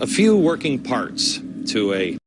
a few working parts to a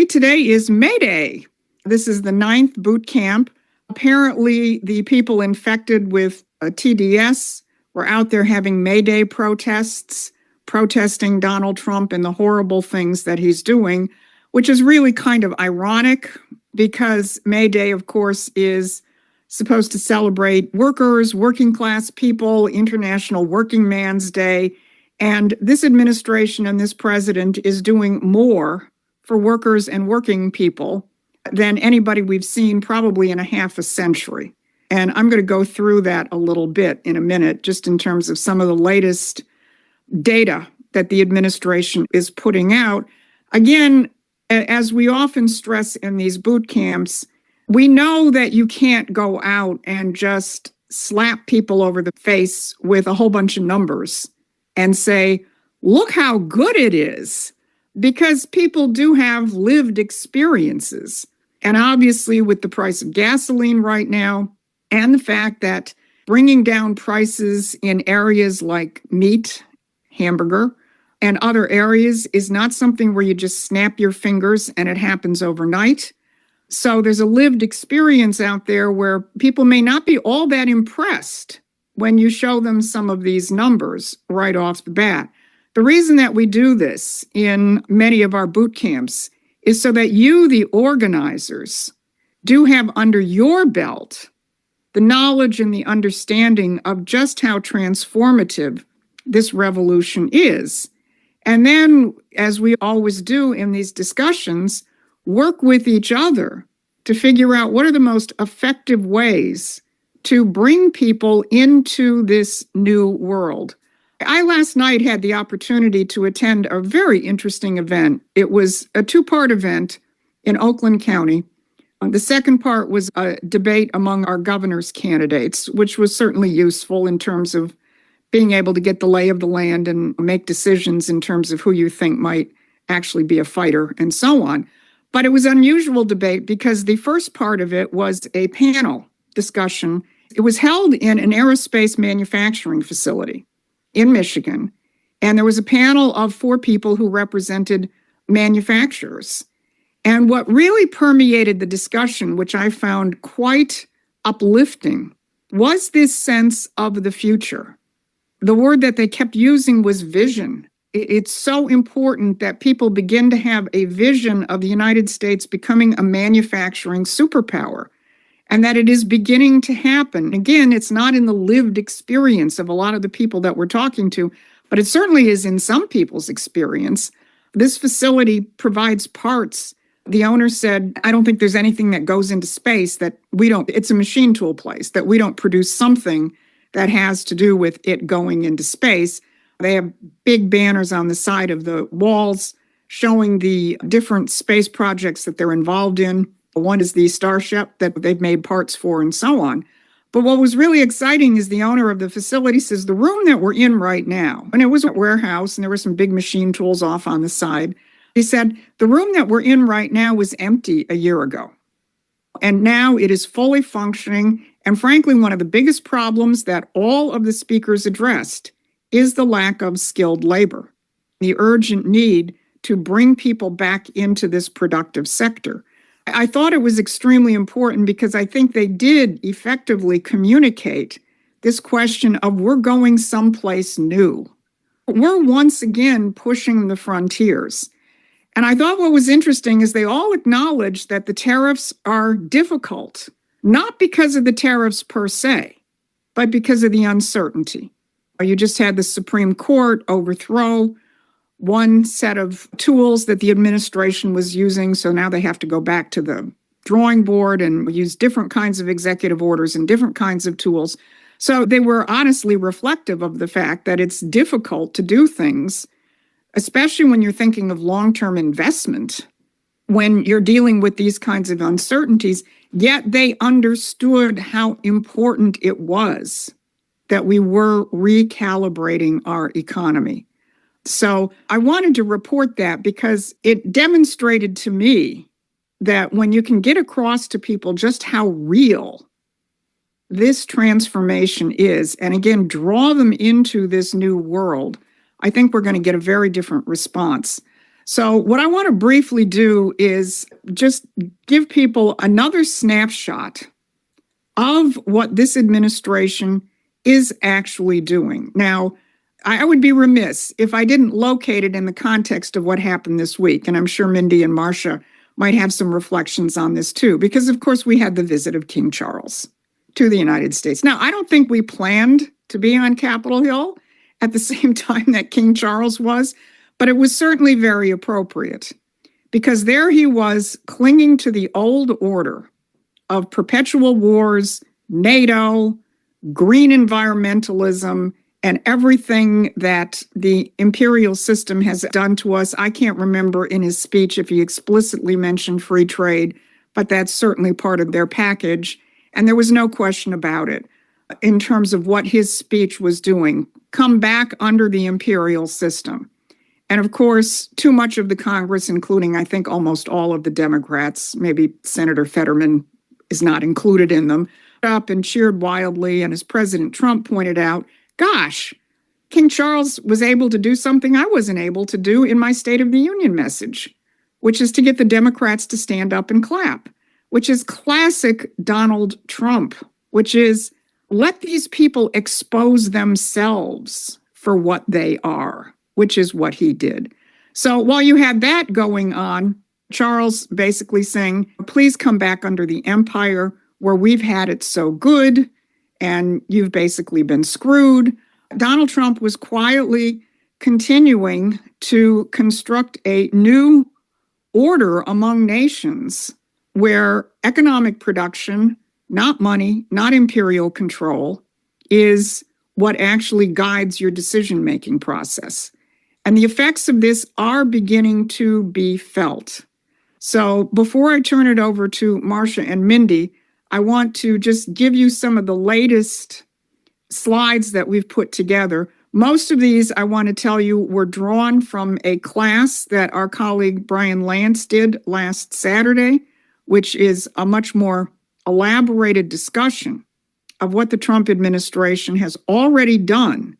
Today is May Day. This is the 9th boot camp. Apparently, the people infected with TDS were out there having May Day protests, protesting Donald Trump and the horrible things that he's doing, which is really kind of ironic because May Day, of course, is supposed to celebrate workers, working class people, International Working Man's Day. And this administration and this president is doing more for workers and working people than anybody we've seen probably in a half a century. And I'm going to go through that a little bit in a minute, just in terms of some of the latest data that the administration is putting out. Again, as we often stress in these boot camps, we know that you can't go out and just slap people over the face with a whole bunch of numbers and say, look how good it is. Because people do have lived experiences. And obviously, with the price of gasoline right now, and the fact that bringing down prices in areas like meat, hamburger, and other areas is not something where you just snap your fingers and it happens overnight. So there's a lived experience out there where people may not be all that impressed when you show them some of these numbers right off the bat. The reason that we do this in many of our boot camps is so that you, the organizers, do have under your belt the knowledge and the understanding of just how transformative this revolution is. And then, as we always do in these discussions, work with each other to figure out what are the most effective ways to bring people into this new world. I last night had the opportunity to attend a very interesting event. It was a two-part event in Oakland County. The second part was a debate among our governor's candidates, which was certainly useful in terms of being able to get the lay of the land and make decisions in terms of who you think might actually be a fighter and so on. But it was an unusual debate because the first part of it was a panel discussion. It was held in an aerospace manufacturing facility in Michigan, and there was a panel of 4 people who represented manufacturers. And what really permeated the discussion, which I found quite uplifting, was this sense of the future. The word that they kept using was vision. It's so important that people begin to have a vision of the United States becoming a manufacturing superpower, and that it is beginning to happen. Again, it's not in the lived experience of a lot of the people that we're talking to, but it certainly is in some people's experience. This facility provides parts. The owner said, I don't think there's anything that goes into space that we don't, it's a machine tool place, that we don't produce something that has to do with it going into space. They have big banners on the side of the walls showing the different space projects that they're involved in. One is the Starship that they've made parts for and so on. But what was really exciting is the owner of the facility says the room that we're in right now, and it was a warehouse and there were some big machine tools off on the side. He said, the room that we're in right now was empty a year ago. And now it is fully functioning. And frankly, one of the biggest problems that all of the speakers addressed is the lack of skilled labor, the urgent need to bring people back into this productive sector. I thought it was extremely important because I think they did effectively communicate this question of we're going someplace new. We're once again pushing the frontiers. And I thought what was interesting is they all acknowledged that the tariffs are difficult, not because of the tariffs per se, but because of the uncertainty. You just had the Supreme Court overthrow one set of tools that the administration was using, so now they have to go back to the drawing board and use different kinds of executive orders and different kinds of tools. So they were honestly reflective of the fact that it's difficult to do things, especially when you're thinking of long-term investment, when you're dealing with these kinds of uncertainties, yet they understood how important it was that we were recalibrating our economy. So I wanted to report that because it demonstrated to me that when you can get across to people just how real this transformation is, and again, draw them into this new world, I think we're going to get a very different response. So what I want to briefly do is just give people another snapshot of what this administration is actually doing. Now, I would be remiss if I didn't locate it in the context of what happened this week, and I'm sure Mindy and Marcia might have some reflections on this too, because of course we had the visit of King Charles to the United States. Now, I don't think we planned to be on Capitol Hill at the same time that King Charles was, but it was certainly very appropriate because there he was clinging to the old order of perpetual wars, NATO, green environmentalism, and everything that the imperial system has done to us. I can't remember in his speech if he explicitly mentioned free trade, but that's certainly part of their package. And there was no question about it in terms of what his speech was doing. Come back under the imperial system. And of course, too much of the Congress, including I think almost all of the Democrats, maybe Senator Fetterman is not included in them, up and cheered wildly. And as President Trump pointed out, gosh, King Charles was able to do something I wasn't able to do in my State of the Union message, which is to get the Democrats to stand up and clap, which is classic Donald Trump, which is let these people expose themselves for what they are, which is what he did. So while you had that going on, Charles basically saying, please come back under the empire where we've had it so good and you've basically been screwed. Donald Trump was quietly continuing to construct a new order among nations where economic production, not money, not imperial control, is what actually guides your decision-making process. And the effects of this are beginning to be felt. So before I turn it over to Marcia and Mindy, I want to just give you some of the latest slides that we've put together. Most of these, I want to tell you, were drawn from a class that our colleague Brian Lance did last Saturday, which is a much more elaborated discussion of what the Trump administration has already done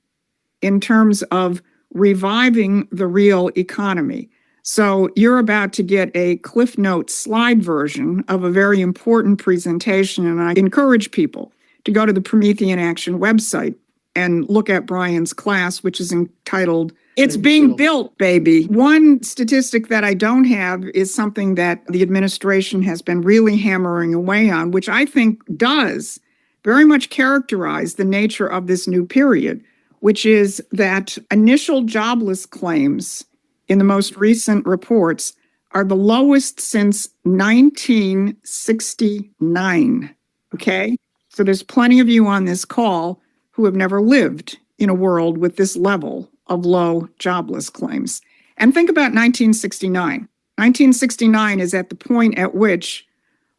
in terms of reviving the real economy. So you're about to get a Cliff Notes slide version of a very important presentation, and I encourage people to go to the Promethean Action website and look at Brian's class, which is entitled, It's Being Built, Baby. One statistic that I don't have is something that the administration has been really hammering away on, which I think does very much characterize the nature of this new period, which is that initial jobless claims in the most recent reports are the lowest since 1969, okay? So there's plenty of you on this call who have never lived in a world with this level of low jobless claims. And think about 1969. 1969 is at the point at which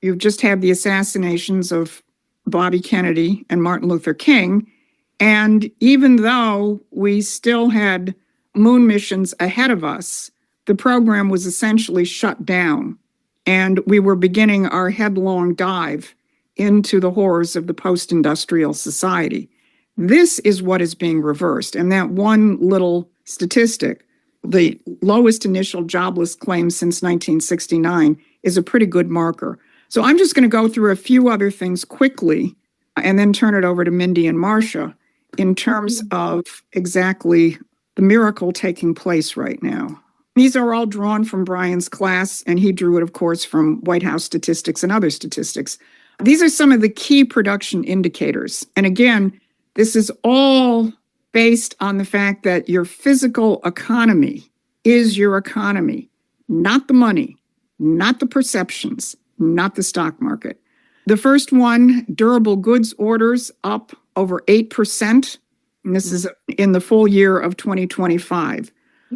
you've just had the assassinations of Bobby Kennedy and Martin Luther King. And even though we still had moon missions ahead of us, the program was essentially shut down. And we were beginning our headlong dive into the horrors of the post-industrial society. This is what is being reversed. And that one little statistic, the lowest initial jobless claims since 1969, is a pretty good marker. So I'm just going to go through a few other things quickly and then turn it over to Mindy and Marcia in terms of exactly the miracle taking place right now. These are all drawn from Brian's class, and he drew it, of course, from White House statistics and other statistics. These are some of the key production indicators. And again, this is all based on the fact that your physical economy is your economy, not the money, not the perceptions, not the stock market. The first one, durable goods orders up over 8%. And this is in the full year of 2025.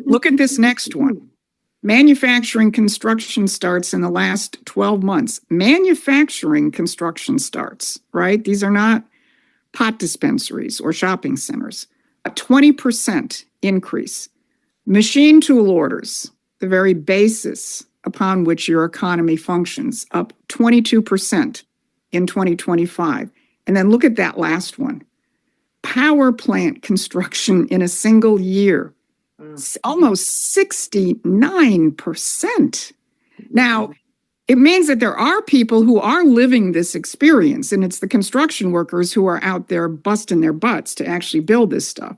Look at this next one. Manufacturing construction starts in the last 12 months. Manufacturing construction starts, right? These are not pot dispensaries or shopping centers. A 20% increase. Machine tool orders, the very basis upon which your economy functions, up 22% in 2025. And then look at that last one. Power plant construction in a single year, almost 69%. Now, it means that there are people who are living this experience, and it's the construction workers who are out there busting their butts to actually build this stuff.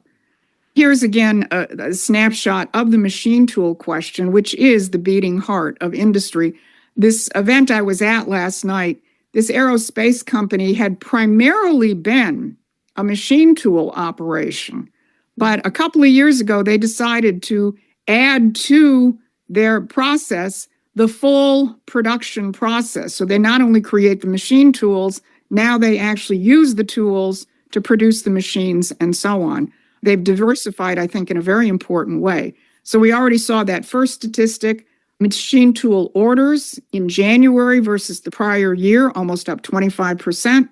Here's again a snapshot of the machine tool question, which is the beating heart of industry. This event I was at last night, this aerospace company had primarily been a machine tool operation. But a couple of years ago, they decided to add to their process the full production process. So they not only create the machine tools, now they actually use the tools to produce the machines and so on. They've diversified, I think, in a very important way. So we already saw that first statistic, machine tool orders in January versus the prior year, almost up 25%.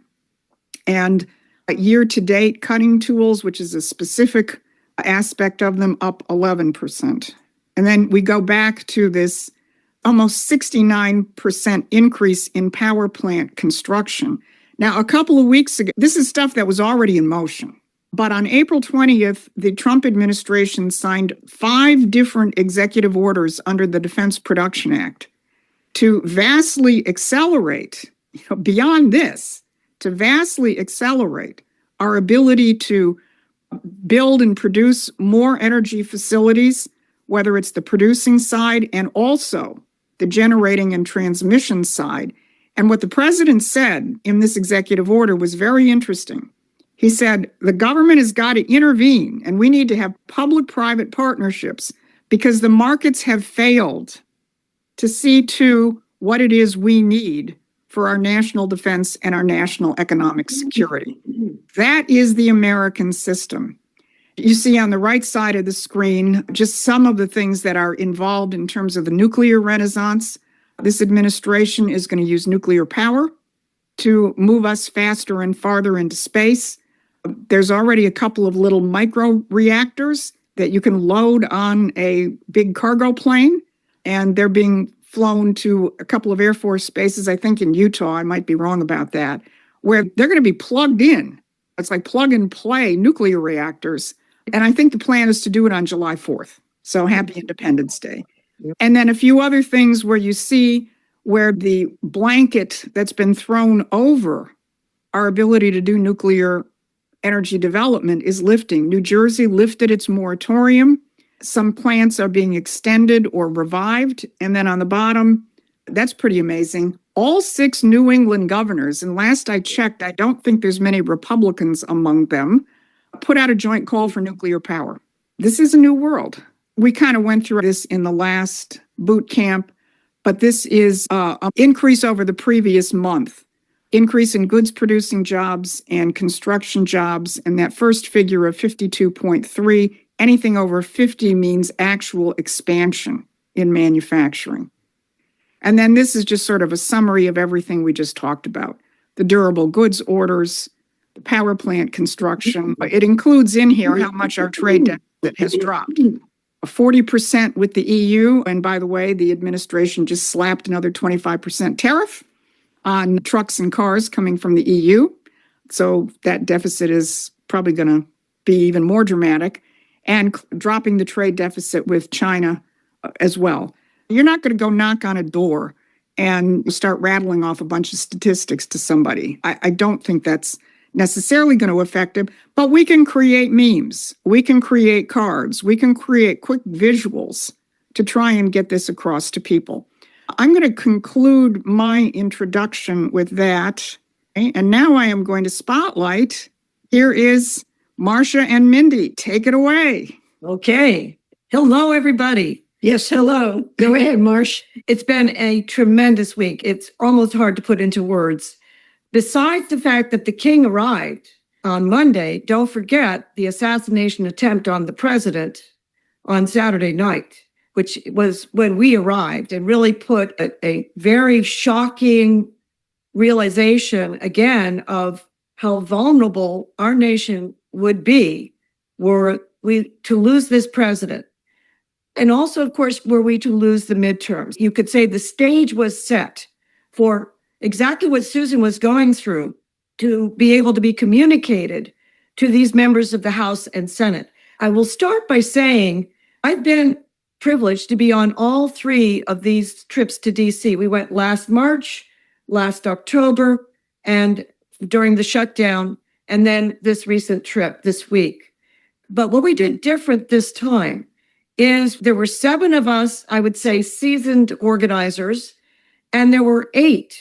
And year to date, cutting tools, which is a specific aspect of them, up 11%. And then we go back to this almost 69% increase in power plant construction. Now, a couple of weeks ago, this is stuff that was already in motion. But on April 20th, the Trump administration signed 5 different executive orders under the Defense Production Act to vastly accelerate, beyond this, to vastly accelerate our ability to build and produce more energy facilities, whether it's the producing side and also the generating and transmission side. And what the president said in this executive order was very interesting. He said, the government has got to intervene, and we need to have public-private partnerships because the markets have failed to see to what it is we need for our national defense and our national economic security. That is the American system. You see on the right side of the screen just some of the things that are involved in terms of the nuclear renaissance. This administration is going to use nuclear power to move us faster and farther into space. There's already a couple of little micro reactors that you can load on a big cargo plane, and they're being flown to a couple of Air Force bases, I think in Utah, I might be wrong about that, where they're going to be plugged in. It's like plug and play nuclear reactors. And I think the plan is to do it on July 4th. So happy Independence Day. And then a few other things where you see where the blanket that's been thrown over our ability to do nuclear energy development is lifting. New Jersey lifted its moratorium. Some plants are being extended or revived. And then on the bottom, that's pretty amazing. All 6 New England governors, and last I checked, I don't think there's many Republicans among them, put out a joint call for nuclear power. This is a new world. We kind of went through this in the last boot camp, but this is an increase over the previous month. Increase in goods producing jobs and construction jobs. And that first figure of 52.3, anything over 50 means actual expansion in manufacturing. And then this is just sort of a summary of everything we just talked about. The durable goods orders, the power plant construction. It includes in here how much our trade deficit has dropped. 40% with the EU. And by the way, the administration just slapped another 25% tariff on trucks and cars coming from the EU. So that deficit is probably going to be even more dramatic, and dropping the trade deficit with China as well. You're not going to go knock on a door and start rattling off a bunch of statistics to somebody. I don't think that's necessarily going to affect them, but we can create memes. We can create cards. We can create quick visuals to try and get this across to people. I'm going to conclude my introduction with that. Okay? And now I am going to spotlight. Here is Marcia and Mindy. Take it away. Okay. Hello, everybody. Yes, hello. Go ahead, Marsh. It's been a tremendous week. It's almost hard to put into words. Besides the fact that the king arrived on Monday, don't forget the assassination attempt on the president on Saturday night, which was when we arrived, and really put a very shocking realization again of how vulnerable our nation would be were we to lose this president. And also, of course, were we to lose the midterms? You could say the stage was set for exactly what Susan was going through to be able to be communicated to these members of the House and Senate. I will start by saying I've been privileged to be on all three of these trips to DC. We went last March, last October, and during the shutdown, and then this recent trip this week. But what we did different this time is there were 7 of us, I would say, seasoned organizers, and there were 8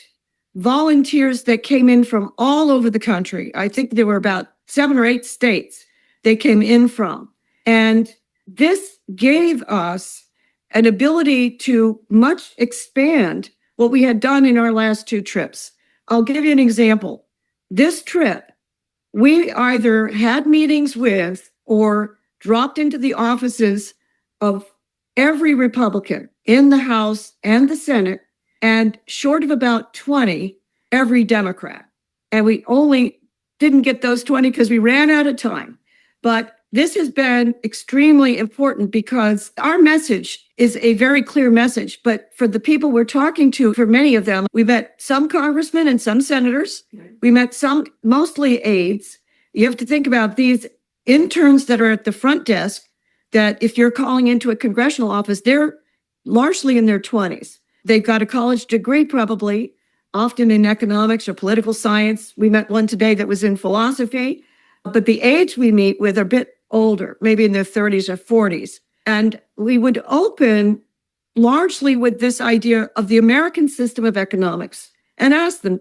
volunteers that came in from all over the country. I think there were about 7 or 8 states they came in from. And this gave us an ability to much expand what we had done in our last 2 trips. I'll give you an example. This trip, we either had meetings with or dropped into the offices of every Republican in the House and the Senate, and short of about 20, every Democrat. And we only didn't get those 20 because we ran out of time. But this has been extremely important because our message is a very clear message. But for the people we're talking to, for many of them, we met some congressmen and some senators. We met some, mostly aides. You have to think about these interns that are at the front desk, that if you're calling into a congressional office, they're largely in their 20s. They've got a college degree, probably, often in economics or political science. We met one today that was in philosophy. But the aides we meet with are a bit older, maybe in their 30s or 40s. And we would open largely with this idea of the American system of economics and ask them,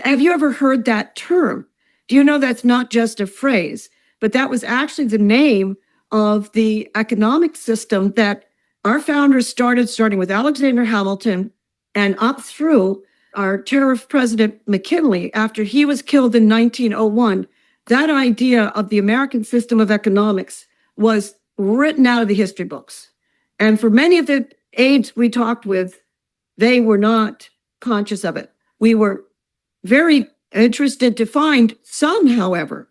have you ever heard that term? Do you know that's not just a phrase, but that was actually the name of the economic system that our founders starting with Alexander Hamilton and up through our tariff president McKinley after he was killed in 1901. That idea of the American system of economics was written out of the history books. And for many of the aides we talked with, they were not conscious of it. We were very interested to find some, however,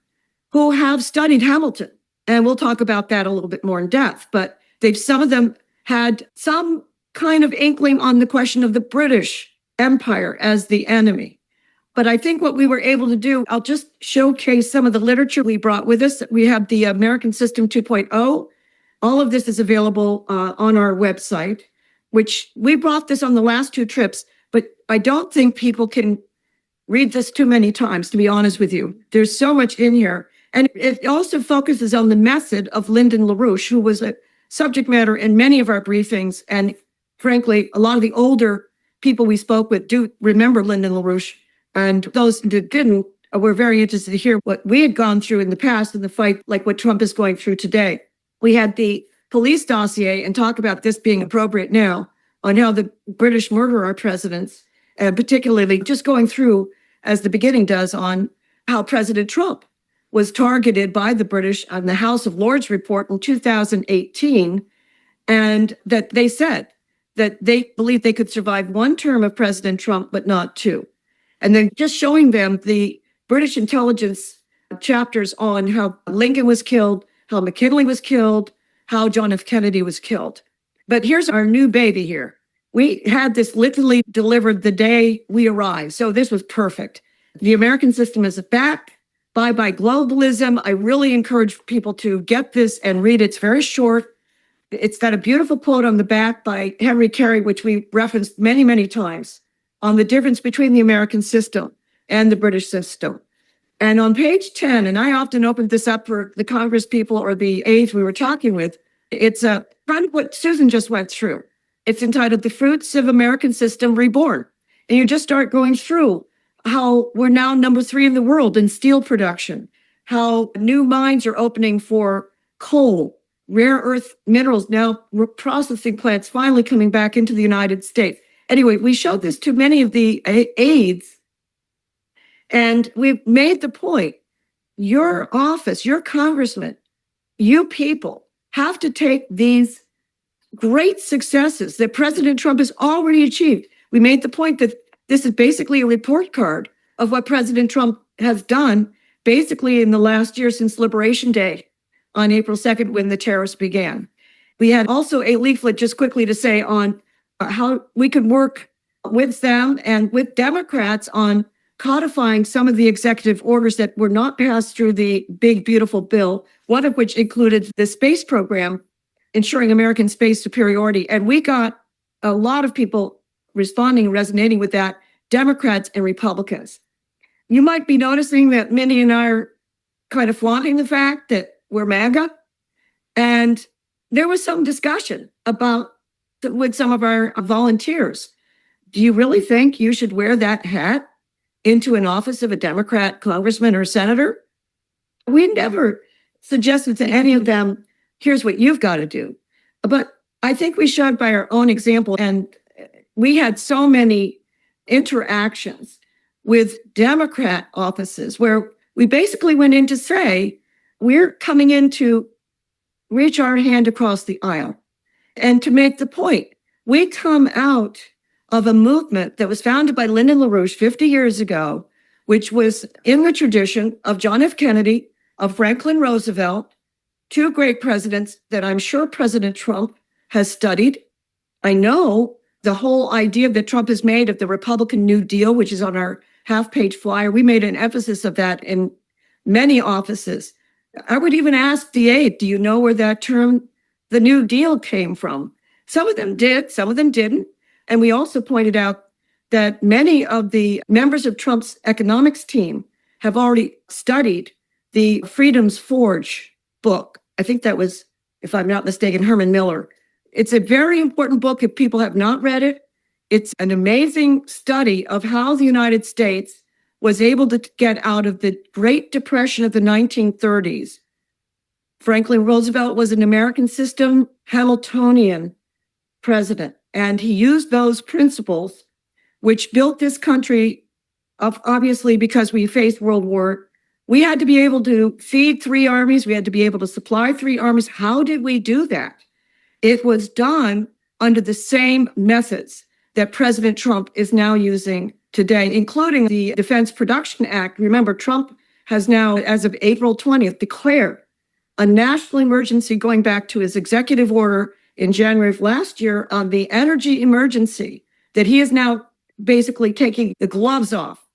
who have studied Hamilton. And we'll talk about that a little bit more in depth. But some of them had some kind of inkling on the question of the British Empire as the enemy. But I think what we were able to do, I'll just showcase some of the literature we brought with us. We have the American System 2.0. All of this is available on our website, which we brought this on the last 2 trips, but I don't think people can read this too many times, to be honest with you. There's so much in here. And it also focuses on the method of Lyndon LaRouche, who was a subject matter in many of our briefings. And frankly, a lot of the older people we spoke with do remember Lyndon LaRouche. And those that didn't were very interested to hear what we had gone through in the past in the fight, like what Trump is going through today. We had the police dossier and talk about this being appropriate now on how the British murder our presidents, and particularly just going through, as the beginning does, on how President Trump was targeted by the British on the House of Lords report in 2018, and that they said that they believed they could survive 1 term of President Trump, but not 2. And then just showing them the British intelligence chapters on how Lincoln was killed, how McKinley was killed, how John F. Kennedy was killed. But here's our new baby here. We had this literally delivered the day we arrived. So this was perfect. The American system is back. Bye-bye globalism. I really encourage people to get this and read it. It's very short. It's got a beautiful quote on the back by Henry Carey, which we referenced many, many times, on the difference between the American system and the British system. And on page 10, and I often opened this up for the Congress people or the aides we were talking with, it's kind of what Susan just went through. It's entitled The Fruits of American System Reborn. And you just start going through how we're now number 3 in the world in steel production, how new mines are opening for coal, rare earth minerals, now processing plants finally coming back into the United States. Anyway, we showed this to many of the aides, and we've made the point, your office, your congressman, you people have to take these great successes that President Trump has already achieved. We made the point that this is basically a report card of what President Trump has done basically in the last year since Liberation Day on April 2nd when the terrorists began. We had also a leaflet just quickly to say on how we could work with them and with Democrats on codifying some of the executive orders that were not passed through the big, beautiful bill, one of which included the space program, ensuring American space superiority. And we got a lot of people responding, resonating with that, Democrats and Republicans. You might be noticing that Mindy and I are kind of flaunting the fact that we're MAGA. And there was some discussion about with some of our volunteers. Do you really think you should wear that hat into an office of a Democrat congressman or senator? We never suggested to any of them, here's what you've got to do. But I think we showed by our own example, and we had so many interactions with Democrat offices where we basically went in to say, we're coming in to reach our hand across the aisle and to make the point. We come out of a movement that was founded by Lyndon LaRouche 50 years ago, which was in the tradition of John F. Kennedy, of Franklin Roosevelt, two great presidents that I'm sure President Trump has studied. I know the whole idea that Trump has made of the Republican New Deal, which is on our half-page flyer. We made an emphasis of that in many offices. I would even ask the aide, do you know where that term, the New Deal, came from? Some of them did, some of them didn't. And we also pointed out that many of the members of Trump's economics team have already studied the Freedom's Forge book. I think that was, if I'm not mistaken, Herman Miller. It's a very important book if people have not read it. It's an amazing study of how the United States was able to get out of the Great Depression of the 1930s. Franklin Roosevelt was an American system Hamiltonian president, and he used those principles, which built this country up, obviously, because we faced World War. We had to be able to feed three armies. We had to be able to supply three armies. How did we do that? It was done under the same methods that President Trump is now using today, including the Defense Production Act. Remember, Trump has now, as of April 20th, declared a national emergency going back to his executive order in January of last year on the energy emergency, that he is now basically taking the gloves off.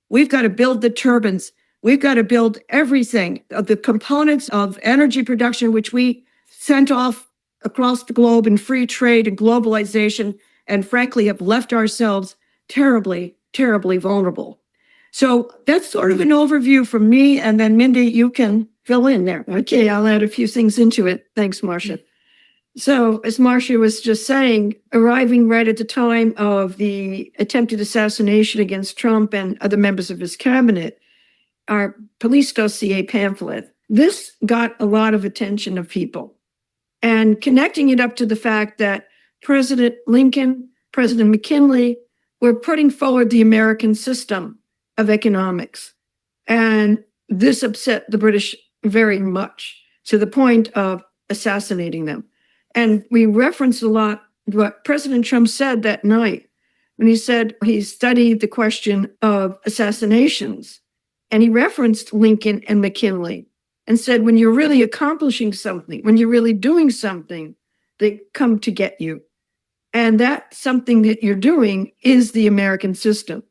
We've got to build the turbines. We've got to build everything, the components of energy production, which we sent off across the globe in free trade and globalization, and frankly have left ourselves terribly, terribly vulnerable. So that's sort of an overview from me. And then Mindy, you can fill in there. Okay, I'll add a few things into it. Thanks, Marcia. So, as Marcia was just saying, arriving right at the time of the attempted assassination against Trump and other members of his cabinet, our police dossier pamphlet, this got a lot of attention of people. And connecting it up to the fact that President Lincoln, President McKinley were putting forward the American system of economics. And this upset the British very much, to the point of assassinating them. And we reference a lot what President Trump said that night when he said he studied the question of assassinations. And he referenced Lincoln and McKinley and said, when you're really accomplishing something, when you're really doing something, they come to get you. And that something that you're doing is the American system.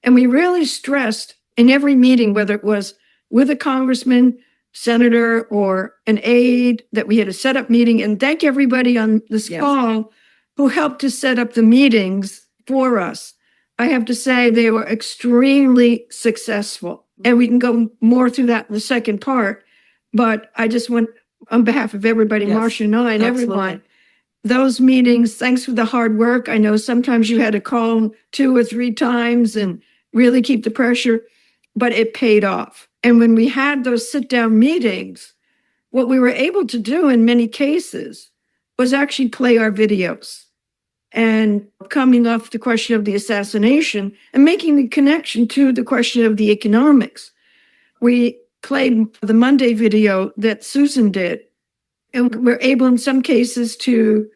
And we really stressed in every meeting, whether it was with a congressman, senator, or an aide, that we had a setup meeting, and thank everybody on this call who helped to set up the meetings for us. I have to say they were extremely successful. And we can go more through that in the second part. But I just want, on behalf of everybody, Marcia and I and everyone, those meetings, thanks for the hard work. I know sometimes you had to call 2 or 3 times and really keep the pressure, but it paid off. And when we had those sit-down meetings, what we were able to do in many cases was actually play our videos and coming off the question of the assassination and making the connection to the question of the economics. We played the Monday video that Susan did, and we're able in some cases to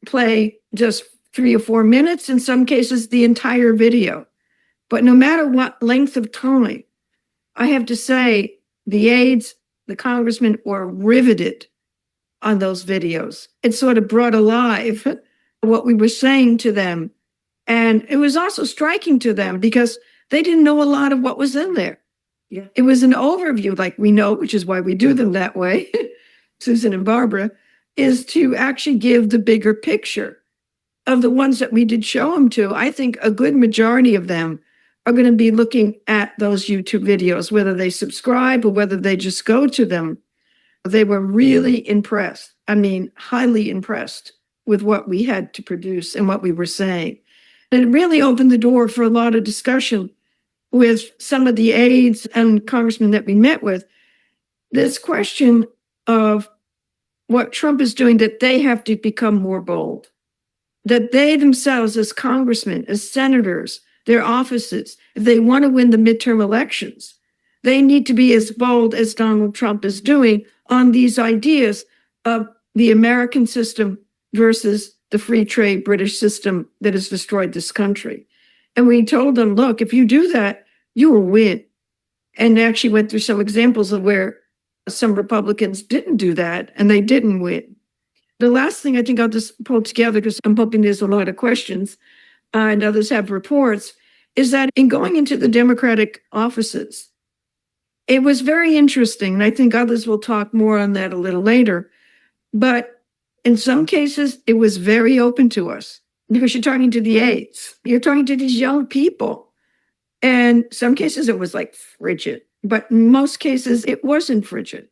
play just 3 or 4 minutes, in some cases the entire video. But no matter what length of time, I have to say the aides, the congressmen were riveted on those videos. It sort of brought alive what we were saying to them. And it was also striking to them because they didn't know a lot of what was in there. Yeah. It was an overview, like we know, which is why we do them that way, Susan and Barbara, is to actually give the bigger picture of the ones that we did show them to. I think a good majority of them are going to be looking at those YouTube videos, whether they subscribe or whether they just go to them. They were really impressed. I mean, highly impressed with what we had to produce and what we were saying. And it really opened the door for a lot of discussion with some of the aides and congressmen that we met with. This question of what Trump is doing, that they have to become more bold, that they themselves as congressmen, as senators, their offices, if they want to win the midterm elections, they need to be as bold as Donald Trump is doing on these ideas of the American system versus the free trade British system that has destroyed this country. And we told them, look, if you do that, you will win. And actually went through some examples of where some Republicans didn't do that and they didn't win. The last thing I think I'll just pull together, because I'm hoping there's a lot of questions and others have reports, is that in going into the Democratic offices, it was very interesting. And I think others will talk more on that a little later. But in some cases, it was very open to us because you're talking to the aides, you're talking to these young people. And some cases it was like frigid, but in most cases it wasn't frigid.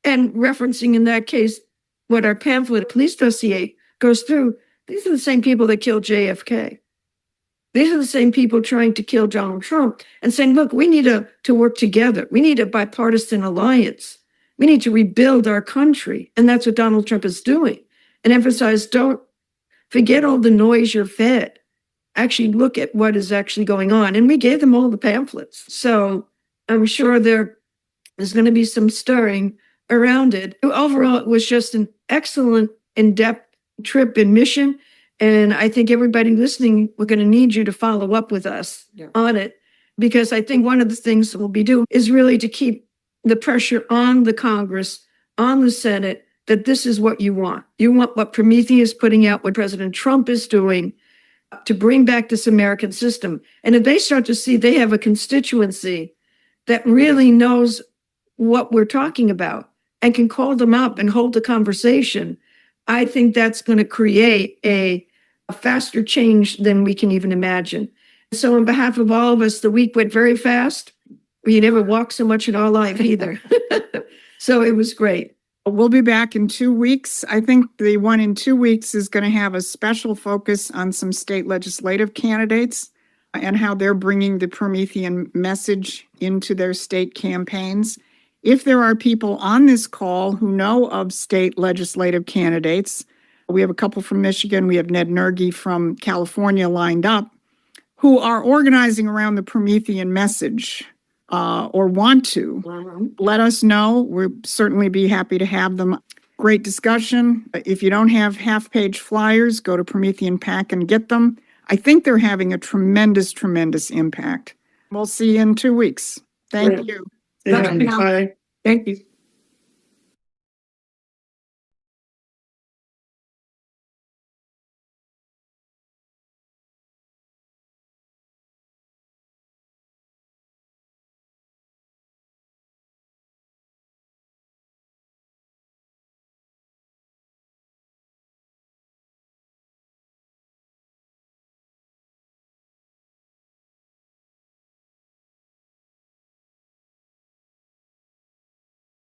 And referencing in that case, what our pamphlet police dossier goes through, these are the same people that killed JFK. These are the same people trying to kill Donald Trump and saying, look, we need to work together. We need a bipartisan alliance. We need to rebuild our country. And that's what Donald Trump is doing. And emphasize, don't forget all the noise you're fed. Actually look at what is actually going on. And we gave them all the pamphlets. So I'm sure there's going to be some stirring around it. Overall, it was just an excellent, in-depth trip and mission. And I think everybody listening, we're going to need you to follow up with us on it, because I think one of the things that we'll be doing is really to keep the pressure on the Congress, on the Senate, that this is what you want. You want what Prometheus is putting out, what President Trump is doing to bring back this American system. And if they start to see they have a constituency that really knows what we're talking about and can call them up and hold the conversation, I think that's going to create a faster change than we can even imagine. So on behalf of all of us, the week went very fast. We never walked so much in our life either. So it was great. We'll be back in 2 weeks. I think the one in 2 weeks is going to have a special focus on some state legislative candidates and how they're bringing the Promethean message into their state campaigns. If there are people on this call who know of state legislative candidates, we have a couple from Michigan, we have Ned Nergy from California lined up, who are organizing around the Promethean message or want to, let us know. We'll certainly be happy to have them. Great discussion. If you don't have half-page flyers, go to Promethean Pack and get them. I think they're having a tremendous, tremendous impact. We'll see you in 2 weeks. Thank you. Thank you.